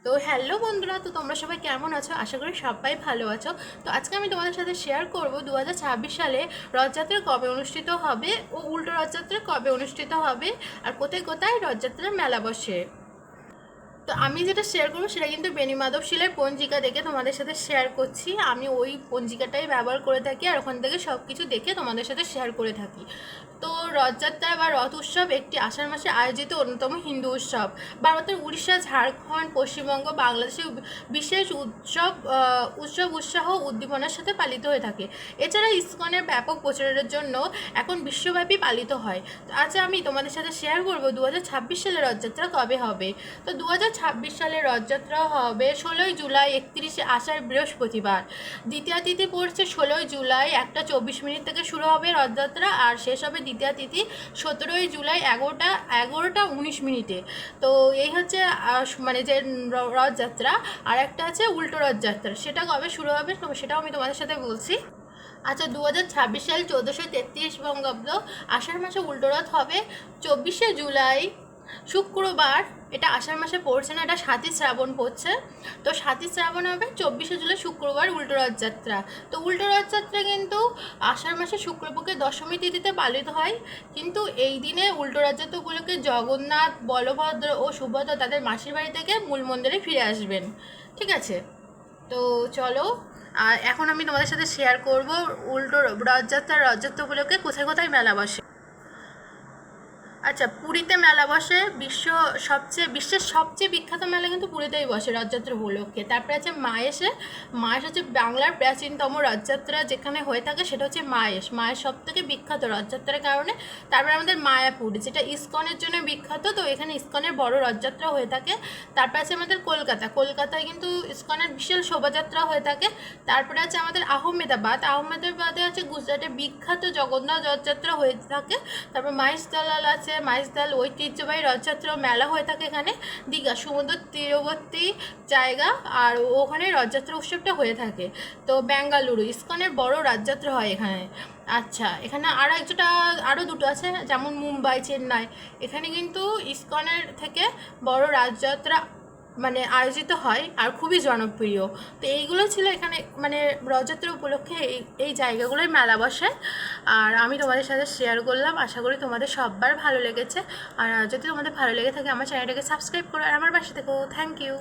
তো হ্যালো বন্ধুরা, তো তোমরা সবাই কেমন আছো? আশা করি সবাই ভালো আছো। তো আজকে আমি তোমাদের সাথে শেয়ার করব 2026 সালে রথযাত্রা কবে অনুষ্ঠিত হবে ও উল্টো রথযাত্রা কবে অনুষ্ঠিত হবে আর কোথায় কোথায় রথযাত্রার মেলা বসে। তো আমি যেটা শেয়ার করবো সেটা কিন্তু বেণী মাধব শিলের পঞ্জিকা দেখে তোমাদের সাথে শেয়ার করছি। আমি ওই পঞ্জিকাটাই ব্যবহার করে থাকি আর ওখান থেকে সব কিছু দেখে তোমাদের সাথে শেয়ার করে থাকি। তো রথযাত্রা বা রথ উৎসব একটি আষাঢ় মাসে আয়োজিত অন্যতম হিন্দু উৎসব। ভারতের উড়িষ্যা, ঝাড়খণ্ড, পশ্চিমবঙ্গ, বাংলাদেশে বিশেষ উৎসাহ উদ্দীপনার সাথে পালিত হয়ে থাকে। এছাড়া ইসকনের ব্যাপক প্রচারের জন্য এখন বিশ্বব্যাপী পালিত হয়। তো আজ আমি তোমাদের সাথে শেয়ার করবো 2026 সালে রথযাত্রা কবে হবে। তো 2026 সালে রথযাত্রা হবে 16ই জুলাই, 31শে আষাঢ়, বৃহস্পতিবার। দ্বিতীয়া তিথি পড়ছে 16ই জুলাই, 1:24 থেকে শুরু হবে রথযাত্রা আর শেষ হবে দ্বিতীয়া তিথি 17ই জুলাই, 11:19। তো এই হচ্ছে মানে যে রথযাত্রা। আর একটা আছে উল্টো রথযাত্রা, সেটা কবে শুরু হবে সেটাও আমি তোমাদের সাথে বলছি। আচ্ছা, 2026 সাল 1433 বঙ্গাব্দ আষাঢ় মাসে উল্টো রথ হবে 24শে জুলাই, শুক্রবার। এটা আষাঢ় মাসে পড়ছে না, এটা 7ই শ্রাবণ পড়ছে। তো 7ই শ্রাবণ হবে 24শে জুলাই, শুক্রবার, উল্টো রথযাত্রা। তো উল্টো রথযাত্রা কিন্তু আষাঢ় মাসে শুক্লপক্ষে দশমী তিথিতে পালিত হয়। কিন্তু এই দিনে উল্টো রথযাত্রা উপলক্ষে জগন্নাথ, বলভদ্র ও সুভদ্রা তাদের মাসির বাড়ি থেকে মূল মন্দিরে ফিরে আসবেন। ঠিক আছে, তো চলো। আর এখন আমি তোমাদের সাথে শেয়ার করব উল্টো রথযাত্রা উপলক্ষে কোথায় কোথায় মেলা বসে। আচ্ছা, পুরীতে মেলা বসে। বিশ্বের সবচেয়ে বিখ্যাত মেলা কিন্তু পুরীতেই বসে রথযাত্রা উপলক্ষে। তারপরে আছে মায়েসে। মায়েস হচ্ছে বাংলার প্রাচীনতম রথযাত্রা যেখানে হয়ে থাকে, সেটা হচ্ছে মায়েস সব থেকে বিখ্যাত রথযাত্রার কারণে। তারপরে আমাদের মায়াপুর, যেটা ইসকনের জন্য বিখ্যাত, তো এখানে ইসকনের বড় রথযাত্রা হয়ে থাকে। তারপরে আছে আমাদের কলকাতায় কিন্তু ইসকনের বিশাল শোভাযাত্রা হয়ে থাকে। তারপরে আছে আমাদের আহমেদাবাদে আছে গুজরাটে বিখ্যাত জগন্নাথ রথযাত্রা হয়ে থাকে। তারপর মাইজদালাল আছে, মাইজদাল ঐতিহ্যবাহী রথযাত্রা মেলা হয়ে থাকে এখানে। দীঘা সমুদ্র তীরবর্তী জায়গা, আর ওখানে রথযাত্রা উৎসবটা হয়ে থাকে। তো বেঙ্গালুরু ইসকনের বড় রথযাত্রা হয় এখানে। আচ্ছা, এখানে আরও দুটো আছে, যেমন মুম্বাই, চেন্নাই। এখানে কিন্তু ইসকনের থেকে বড় রথযাত্রা মানে আয়োজিত হয় আর খুবই জনপ্রিয়। তো এইগুলো ছিল এখানে মানে রথযাত্রা উপলক্ষে এই জায়গাগুলোয় মেলা বসে। আর আমি তোমাদের সাথে শেয়ার করলাম, আশা করি তোমাদের সবার ভালো লেগেছে। আর যদি তোমাদের ভালো লেগে থাকে আমার চ্যানেলটাকে সাবস্ক্রাইব করো আর আমার পাশে থেকো। Thank you.